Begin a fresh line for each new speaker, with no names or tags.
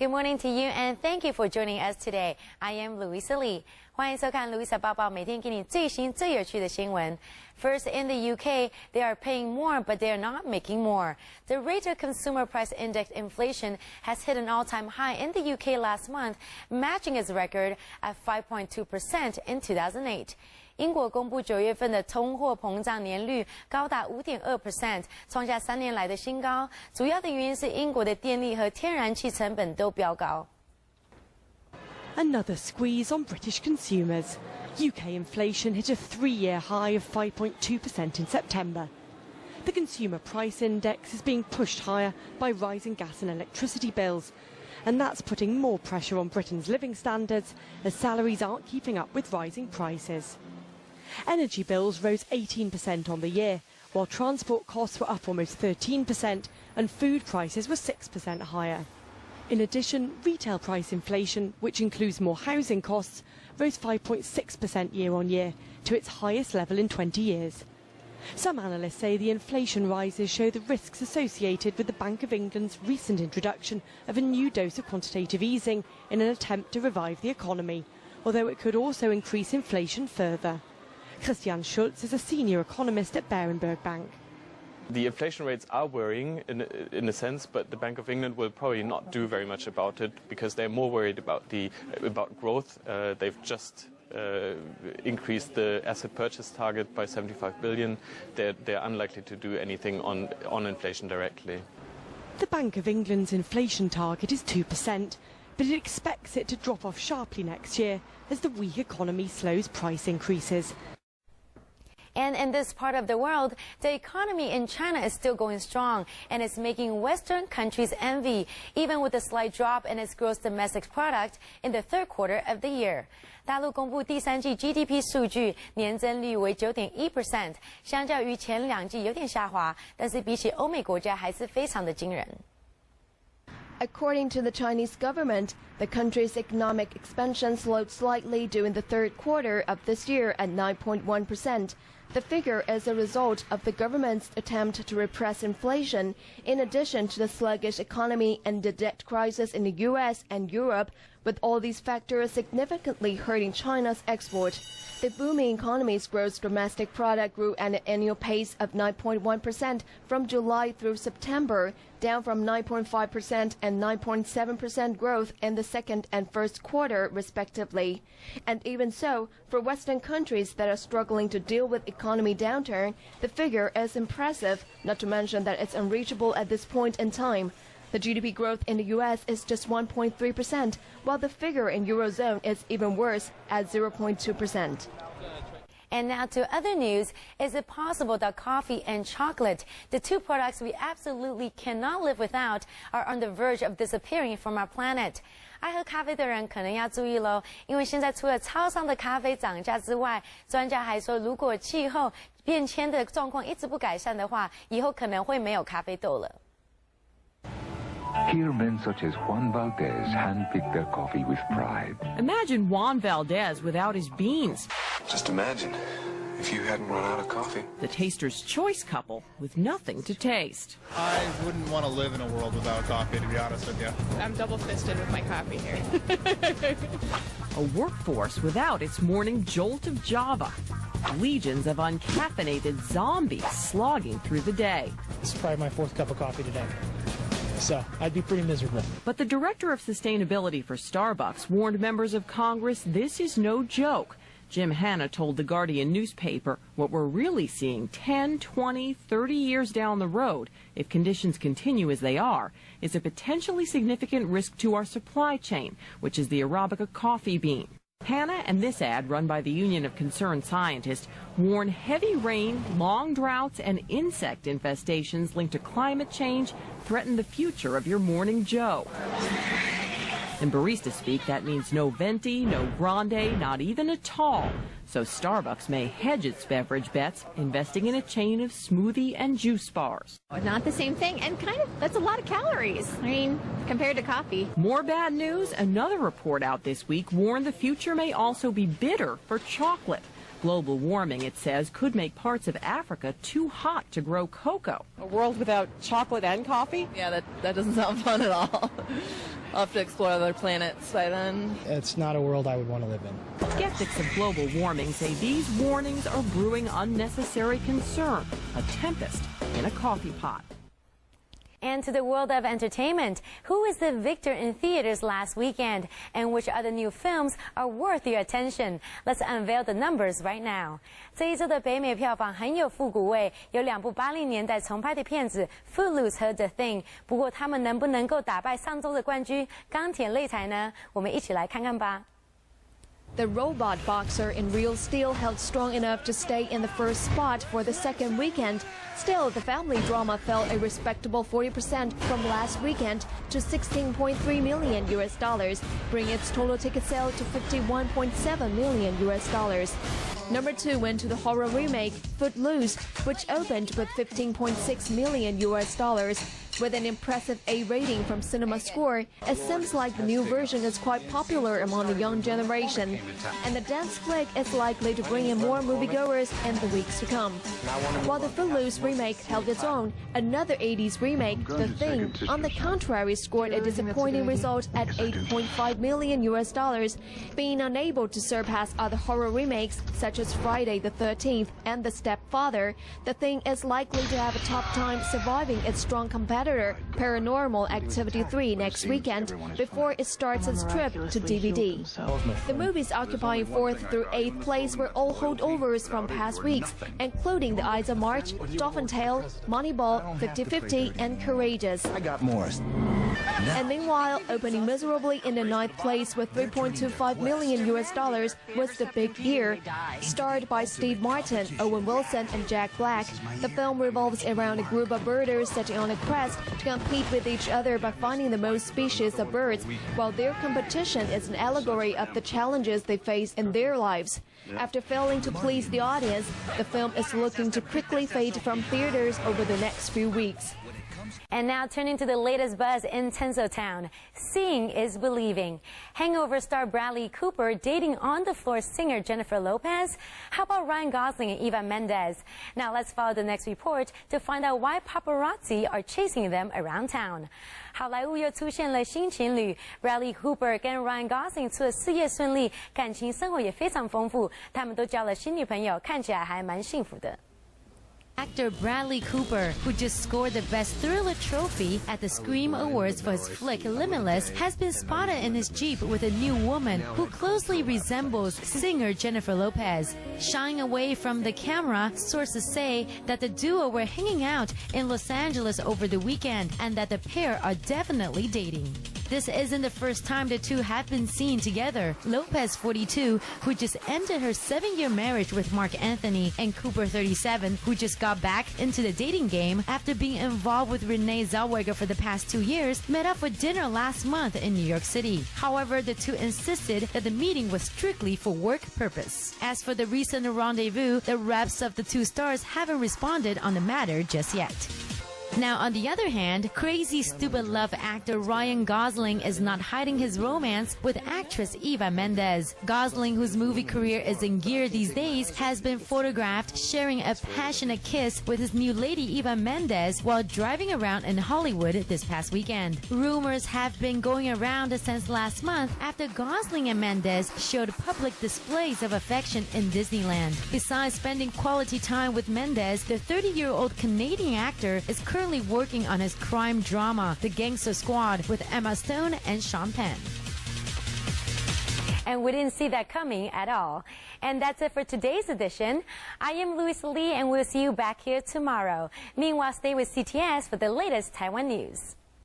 Good morning to you and thank you for joining us today. I am Louisa Lee. 欢迎收看 Louisa 报报，每天给你最新最有趣的新闻。First, in the UK, they are paying more, but they are not making more. The rate of consumer price index inflation has hit an all-time high in the UK last month, matching its record at 5.2% in 2008. 英国公布9月份的通货膨胀年率高达 5.2%， 创下3年来的新高。主要的原因是英国的电力和天然气成本都飙高。
Another squeeze on British consumers. UK inflation hit a 3-year high of 5.2% in September. The consumer price index is being pushed higher by rising gas and electricity bills. And that's putting more pressure on Britain's living standards as salaries aren't keeping up with rising prices. Energy bills rose 18% on the year, while transport costs were up almost 13% and food prices were 6% higher. In addition, retail price inflation, which includes more housing costs, rose 5.6% year on year to its highest level in 20 years. Some analysts say the inflation rises show the risks associated with the Bank of England's recent introduction of a new dose of quantitative easing in an attempt to revive the economy, although it could also increase inflation further. Christian Schulz is a senior economist at Berenberg Bank.
The inflation rates are worrying in a sense, but the Bank of England will probably not do very much about it because they're more worried about growth. They've just increased the asset purchase target by 75 billion. They're unlikely to do anything on inflation directly.
The Bank of England's inflation target is 2%, but it expects it to drop off sharply next year as the weak economy slows price increases.
And in this part of the world, the economy in China is still going strong and is making Western countries envy, even with a slight drop in its gross domestic product in the third quarter of the year. 大陆公布第三季 GDP 数据，年增率为 9.1%， 相较于前2季有点下滑，但是比起欧美国家还是非常的惊人。
According to the Chinese government, the country's economic expansion slowed slightly during the third quarter of this year at 9.1%. The figure is a result of the government's attempt to repress inflation, in addition to the sluggish economy and the debt crisis in the US and Europe, with all these factors significantly hurting China's export. The booming economy's gross domestic product grew at an annual pace of 9.1% from July through September, down from 9.5% and 9.7% growth in the second and first quarter, respectively. And even so, for Western countries that are struggling to deal with economy downturn, the figure is impressive, not to mention that it's unreachable at this point in time. The GDP growth in the U.S. is just 1.3%, while the figure in Eurozone is even worse at 0.2%.
And now to other news. Is it possible that coffee and chocolate, the two products we absolutely cannot live without, are on the verge of disappearing from our planet? 爱喝咖啡的人可能要注意喽，因为现在除了超商的咖啡涨价之外，专家还说，如果气候变迁的状况一直不改善的话，以后可能会没有咖啡豆了。
Here, men such as Juan Valdez handpick their coffee with pride.
Imagine Juan Valdez without his beans.
Just imagine if you hadn't run out of coffee.
The taster's choice couple with nothing to taste.
I wouldn't want to live in a world without coffee, to be honest with you.
I'm double-fisted with my coffee here.
A workforce without its morning jolt of Java. Legions of uncaffeinated zombies slogging through the day.
This is probably my 4th cup of coffee today. So I'd be pretty miserable.
But the director of sustainability for Starbucks warned members of Congress this is no joke. Jim Hanna told the Guardian newspaper what we're really seeing 10, 20, 30 years down the road, if conditions continue as they are, is a potentially significant risk to our supply chain, which is the Arabica coffee bean. Hanna and this ad, run by the Union of Concerned Scientists, warn heavy rain, long droughts, and insect infestations linked to climate change threaten the future of your morning joe. In barista speak, that means no venti, no grande, not even a tall. So Starbucks may hedge its beverage bets, investing in a chain of smoothie and juice bars.
Not the same thing, and that's a lot of calories. I mean, compared to coffee.
More bad news. Another report out this week warned the future may also be bitter for chocolate. Global warming, it says, could make parts of Africa too hot to grow cocoa.
A world without chocolate and coffee?
Yeah, that doesn't sound fun at all. I'll have to explore other planets by then.
It's not a world I would want to live in.
Skeptics of global warming say these warnings are brewing unnecessary concern, a tempest in a coffee pot.
And to the world of entertainment, who is the victor in theaters last weekend? And which other new films are worth your attention? Let's unveil the numbers right now. 这一周的北美票房很有复古味，有2部80年代重拍的片子《Footloose》和《The Thing》。不过他们能不能够打败上周的冠军钢铁擂台呢？我们一起来看看吧。
The robot boxer in Real Steel held strong enough to stay in the first spot for the second weekend. Still, the family drama fell a respectable 40% from last weekend to $16.3 million, bringing its total ticket sale to $51.7 million. Number 2 went to the horror remake Footloose, which opened with $15.6 million. With an impressive A rating from CinemaScore, it seems like the new version is quite popular among the young generation, and the dance flick is likely to bring in more moviegoers in the weeks to come. While the Footloose remake held its own, another 80s remake, The Thing, on the contrary scored a disappointing result at $8.5 million, being unable to surpass other horror remakes such as Friday the 13th and The Stepfather. The Thing is likely to have a tough time surviving its strong competitor, Paranormal Activity 3, next weekend before it starts its trip to DVD. The movies occupying 4th through 8th place were all holdovers from past weeks, including The Ides of March, Dolphin Tale, Moneyball, 50-50, and Courageous.
I got more.
And meanwhile, opening miserably in the 9th place with $3.25 million was The Big Year. Starred by Steve Martin, Owen Wilson, and Jack Black, the film revolves around a group of birders setting on a quest to compete with each other by finding the most species of birds, while their competition is an allegory of the challenges they face in their lives. After failing to please the audience, the film is looking to quickly fade from theaters over the next few weeks.
And now turning to the latest buzz in Tinseltown. Seeing is believing. Hangover star Bradley Cooper dating on-the-floor singer Jennifer Lopez? How about Ryan Gosling and Eva Mendes? Now let's follow the next report to find out why paparazzi are chasing them around town. 好莱坞又出现了新情侣 Bradley Cooper 跟 Ryan Gosling 除了事业顺利，感情生活也非常丰富，他们都交了新女朋友，看起来还蛮幸福的。Actor Bradley Cooper, who just scored the Best Thriller trophy at the Scream Awards for his flick Limitless, has been spotted in his Jeep with a new woman who closely resembles singer Jennifer Lopez. Shying away from the camera, sources say that the duo were hanging out in Los Angeles over the weekend and that the pair are definitely dating. This isn't the first time the two have been seen together. Lopez, 42, who just ended her 7-year marriage with Mark Anthony, and Cooper, 37, who just got back into the dating game after being involved with Renee Zellweger for the past 2 years, met up for dinner last month in New York City. However, the two insisted that the meeting was strictly for work purpose. As for the recent rendezvous, the reps of the two stars haven't responded on the matter just yet. Now, on the other hand, crazy stupid love actor Ryan Gosling is not hiding his romance with actress Eva Mendes. Gosling, whose movie career is in gear these days, has been photographed sharing a passionate kiss with his new lady Eva Mendes while driving around in Hollywood this past weekend. Rumors have been going around since last month after Gosling and Mendes showed public displays of affection in Disneyland. Besides spending quality time with Mendes, the 30-year-old Canadian actor is currently working on his crime drama, The Gangster Squad, with Emma Stone and Sean Penn. And we didn't see that coming at all. And that's it for today's edition. I am Louisa Lee, and we'll see you back here tomorrow. Meanwhile, stay with CTS for the latest Taiwan news.